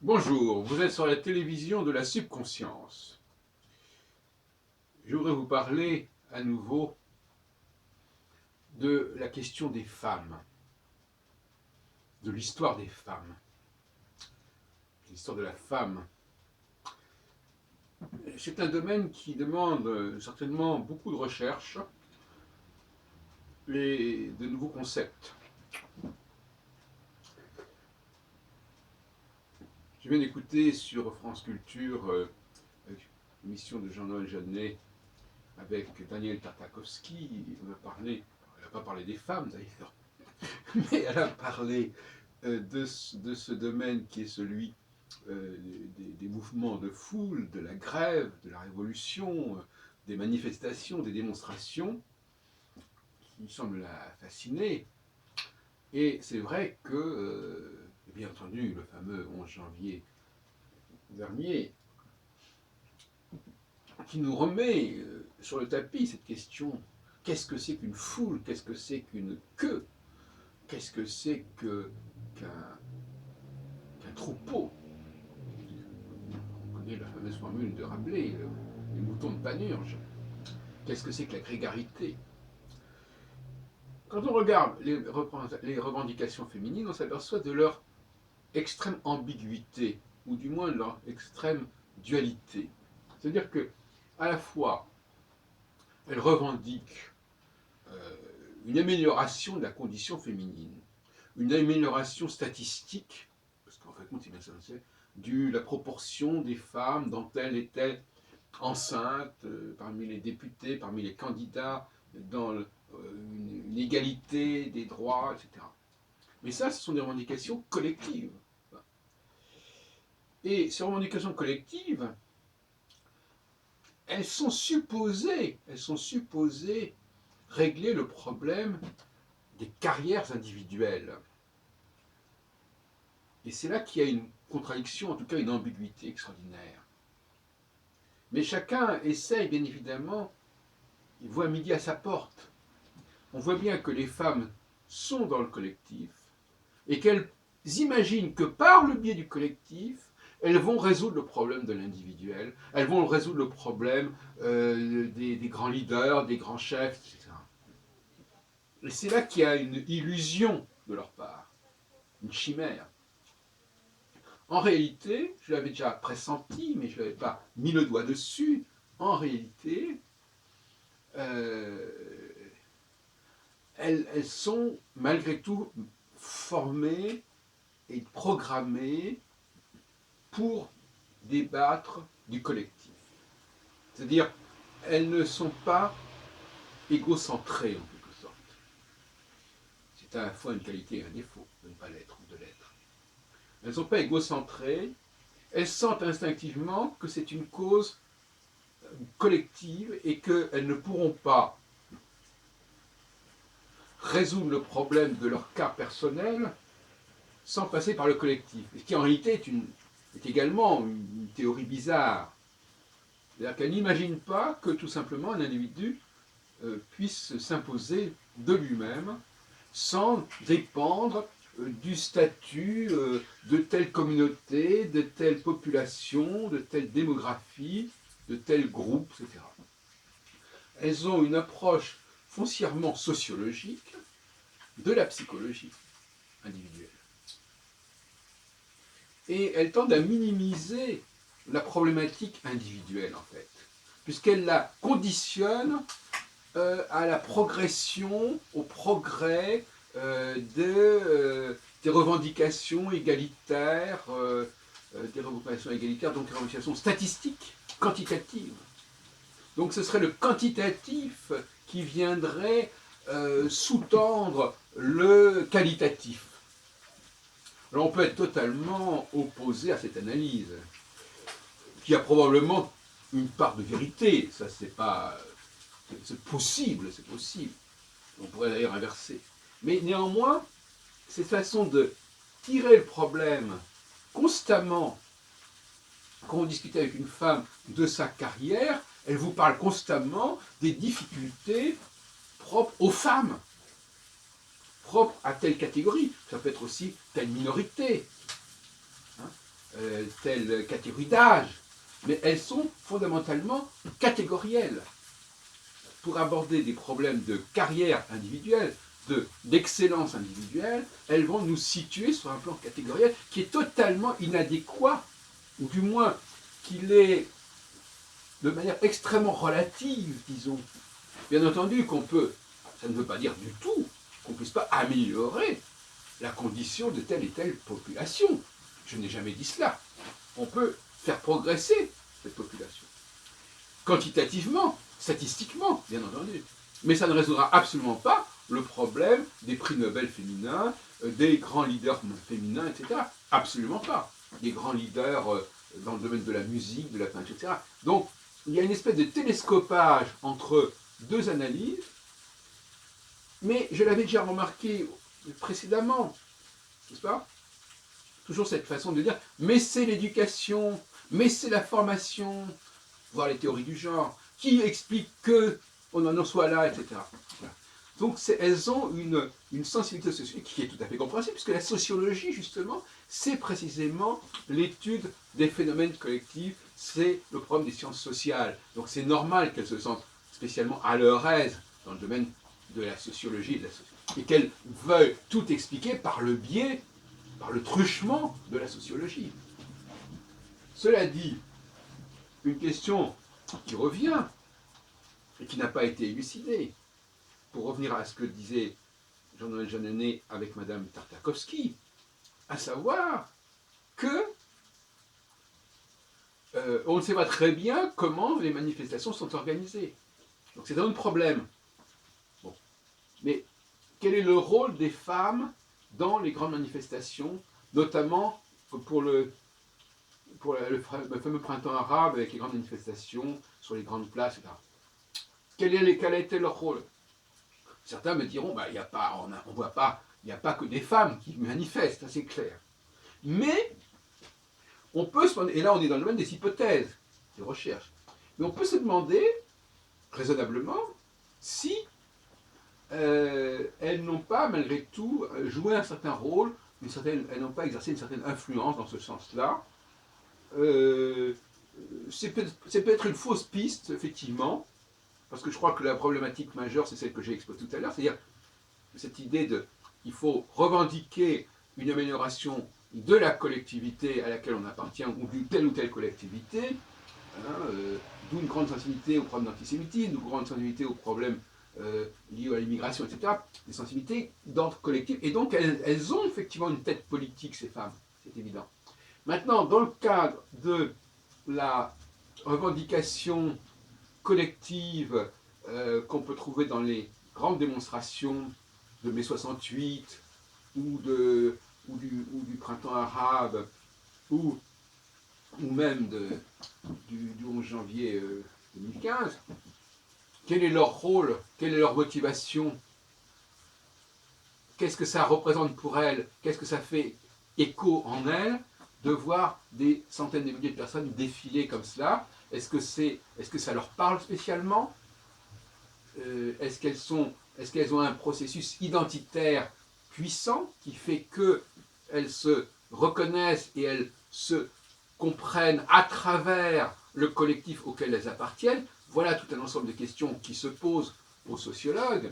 Bonjour, vous êtes sur la télévision de la subconscience. Je voudrais vous parler à nouveau de la question des femmes, de l'histoire des femmes, l'histoire de la femme. C'est un domaine qui demande certainement beaucoup de recherche et de nouveaux concepts. Je viens d'écouter sur France Culture l'émission de Jean-Noël Jeannet avec Daniel Tartakovsky. Elle n'a pas parlé des femmes d'ailleurs, mais elle a parlé de ce domaine qui est celui des mouvements de foule, de la grève, de la révolution, des manifestations, des démonstrations, qui semblent la fasciner. Et c'est vrai que, bien entendu, le fameux 11 janvier dernier, qui nous remet sur le tapis cette question, qu'est-ce que c'est qu'une foule, qu'est-ce que c'est qu'une queue, qu'est-ce que c'est qu'un troupeau. On connaît la fameuse formule de Rabelais, les moutons de Panurge. Qu'est-ce que c'est que la grégarité? Quand on regarde les revendications féminines, on s'aperçoit de leur extrême ambiguïté, ou du moins de leur extrême dualité. C'est-à-dire que, à la fois, elles revendiquent une amélioration de la condition féminine, une amélioration statistique, parce qu'en fait, c'est bien ça, de la proportion des femmes dans telle et telle enceinte, parmi les députés, parmi les candidats, dans une égalité des droits, etc. Mais ça, ce sont des revendications collectives. Et ces revendications collectives, elles sont supposées régler le problème des carrières individuelles. Et c'est là qu'il y a une contradiction, en tout cas une ambiguïté extraordinaire. Mais chacun essaye, bien évidemment, il voit midi à sa porte. On voit bien que les femmes sont dans le collectif et qu'elles imaginent que par le biais du collectif, elles vont résoudre le problème de l'individuel, elles vont résoudre le problème des grands leaders, des grands chefs, etc. Et c'est là qu'il y a une illusion de leur part, une chimère. En réalité, je l'avais déjà pressenti, mais je n'avais pas mis le doigt dessus, en réalité, elles sont malgré tout formées et programmées pour débattre du collectif. C'est-à-dire, elles ne sont pas égocentrées en quelque sorte. C'est à la fois une qualité et un défaut de ne pas l'être ou de l'être. Elles ne sont pas égocentrées, elles sentent instinctivement que c'est une cause collective et qu'elles ne pourront pas résoudre le problème de leur cas personnel sans passer par le collectif. Ce qui en réalité est également une théorie bizarre. C'est-à-dire qu'elle n'imagine pas que tout simplement un individu puisse s'imposer de lui-même sans dépendre du statut de telle communauté, de telle population, de telle démographie, de tel groupe, etc. Elles ont une approche foncièrement sociologique de la psychologie individuelle. Et elles tendent à minimiser la problématique individuelle, en fait, puisqu'elles la conditionnent à la progression, au progrès des revendications égalitaires, donc des revendications statistiques, quantitatives. Donc ce serait le quantitatif qui viendrait sous-tendre le qualitatif. Alors on peut être totalement opposé à cette analyse, qui a probablement une part de vérité, ça c'est pas... C'est possible. On pourrait d'ailleurs inverser. Mais néanmoins, cette façon de tirer le problème constamment, quand vous discutez avec une femme de sa carrière, elle vous parle constamment des difficultés propres aux femmes, propres à telle catégorie. Ça peut être aussi telle minorité. telle catégorie d'âge, mais elles sont fondamentalement catégorielles. Pour aborder des problèmes de carrière individuelle, d'excellence individuelle, elles vont nous situer sur un plan catégoriel qui est totalement inadéquat, ou du moins qu'il est de manière extrêmement relative, disons. Bien entendu qu'on peut, ça ne veut pas dire du tout qu'on ne puisse pas améliorer la condition de telle et telle population. Je n'ai jamais dit cela. On peut faire progresser cette population. Quantitativement, statistiquement, bien entendu. Mais ça ne résoudra absolument pas le problème des prix Nobel féminins, des grands leaders féminins, etc. Absolument pas. Des grands leaders dans le domaine de la musique, de la peinture, etc. Donc, il y a une espèce de télescopage entre deux analyses, mais je l'avais déjà remarqué précédemment, n'est-ce pas? Toujours cette façon de dire, mais c'est l'éducation, mais c'est la formation, voire les théories du genre, qui expliquent qu'on en soit là, etc. Voilà. Donc elles ont une sensibilité sociologique qui est tout à fait compréhensible, puisque la sociologie, justement, c'est précisément l'étude des phénomènes collectifs, c'est le problème des sciences sociales. Donc c'est normal qu'elles se sentent spécialement à leur aise dans le domaine de la sociologie et de la société, et qu'elles veuillent tout expliquer par le biais, par le truchement de la sociologie. Cela dit, une question qui revient et qui n'a pas été élucidée, pour revenir à ce que disait Jean-Noël Jeanneney avec Madame Tartakovsky, à savoir que on ne sait pas très bien comment les manifestations sont organisées. Donc c'est un autre problème. Bon. Mais quel est le rôle des femmes dans les grandes manifestations, notamment pour le fameux printemps arabe avec les grandes manifestations sur les grandes places, etc. Quel a été leur rôle? Certains me diront, bah, on voit pas, il n'y a pas que des femmes qui manifestent, ça c'est clair. Mais on peut se demander, et là on est dans le domaine des hypothèses, des recherches, mais on peut se demander, raisonnablement, si elles n'ont pas malgré tout joué un certain rôle, elles n'ont pas exercé une certaine influence dans ce sens-là. C'est peut-être une fausse piste, effectivement, parce que je crois que la problématique majeure, c'est celle que j'ai exposée tout à l'heure, c'est-à-dire cette idée qu'il faut revendiquer une amélioration de la collectivité à laquelle on appartient, ou d'une telle ou telle collectivité, d'où une grande sensibilité au problème d'antisémitisme, d'où une grande sensibilité aux problèmes liés à l'immigration, etc., des sensibilités d'ordre collectif, et donc elles ont effectivement une tête politique, ces femmes, c'est évident. Maintenant, dans le cadre de la revendication collective qu'on peut trouver dans les grandes démonstrations de mai 68 ou du printemps arabe ou même du 11 janvier 2015, quel est leur rôle, quelle est leur motivation, qu'est-ce que ça représente pour elles, qu'est-ce que ça fait écho en elles de voir des centaines de milliers de personnes défiler comme cela? Est-ce que ça leur parle spécialement? Est-ce qu'elles ont un processus identitaire puissant qui fait qu'elles se reconnaissent et elles se comprennent à travers le collectif auquel elles appartiennent? Voilà tout un ensemble de questions qui se posent aux sociologues.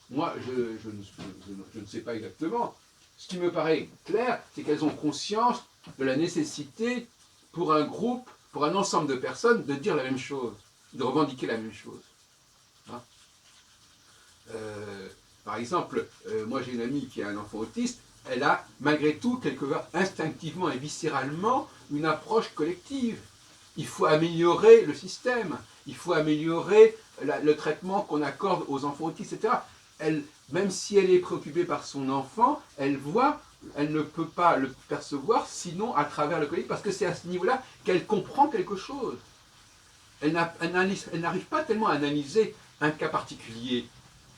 Moi, je ne sais pas exactement. Ce qui me paraît clair, c'est qu'elles ont conscience de la nécessité pour un groupe, pour un ensemble de personnes, de dire la même chose, de revendiquer la même chose. Hein? Par exemple, moi j'ai une amie qui a un enfant autiste, elle a malgré tout, quelque part, instinctivement et viscéralement, une approche collective. Il faut améliorer le système, il faut améliorer le traitement qu'on accorde aux enfants autistes, etc. Même si elle est préoccupée par son enfant, elle ne peut pas le percevoir sinon à travers le collectif, parce que c'est à ce niveau-là qu'elle comprend quelque chose. Elle n'arrive pas tellement à analyser un cas particulier,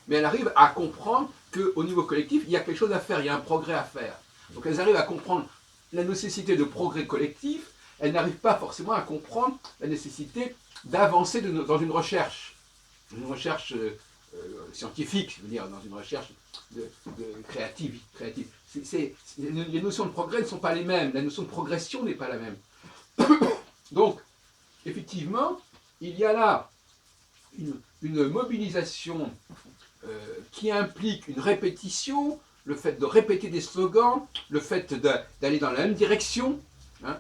mais elle arrive à comprendre qu'au niveau collectif, il y a quelque chose à faire, il y a un progrès à faire. Donc elles arrivent à comprendre la nécessité de progrès collectif, elles n'arrivent pas forcément à comprendre la nécessité d'avancer dans une recherche scientifique, je veux dire, dans une recherche créative. Les notions de progrès ne sont pas les mêmes, la notion de progression n'est pas la même. Donc, effectivement, il y a là une mobilisation qui implique une répétition, le fait de répéter des slogans, le fait d'aller dans la même direction. Hein,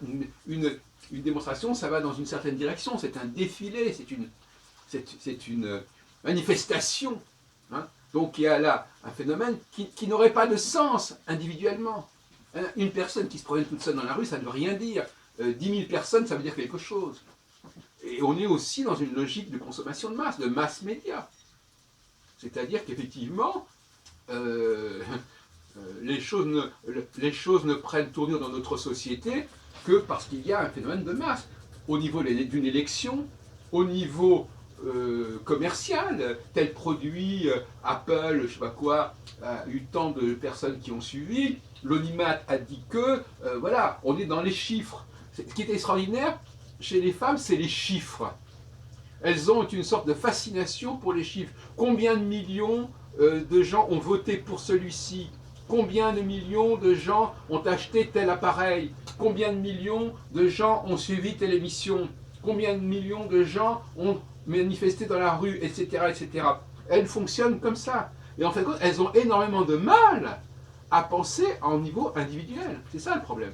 une démonstration, ça va dans une certaine direction, c'est un défilé, c'est une manifestation. Hein. Donc il y a là un phénomène qui n'aurait pas de sens individuellement. Une personne qui se promène toute seule dans la rue, ça ne veut rien dire. 10 000 personnes, ça veut dire quelque chose. Et on est aussi dans une logique de consommation de masse média. C'est-à-dire qu'effectivement, les choses ne prennent tournure dans notre société que parce qu'il y a un phénomène de masse. Au niveau d'une élection, au niveau commercial, tel produit, Apple, je ne sais pas quoi, a eu tant de personnes qui ont suivi, l'audimat a dit que, voilà, on est dans les chiffres. Ce qui est extraordinaire chez les femmes, c'est les chiffres. Elles ont une sorte de fascination pour les chiffres. Combien de millions de gens ont voté pour celui-ci? Combien de millions de gens ont acheté tel appareil? Combien de millions de gens ont suivi telle émission? Combien de millions de gens ont manifesté dans la rue, etc., etc. Elles fonctionnent comme ça. Et en fait, elles ont énormément de mal à penser en niveau individuel. C'est ça le problème.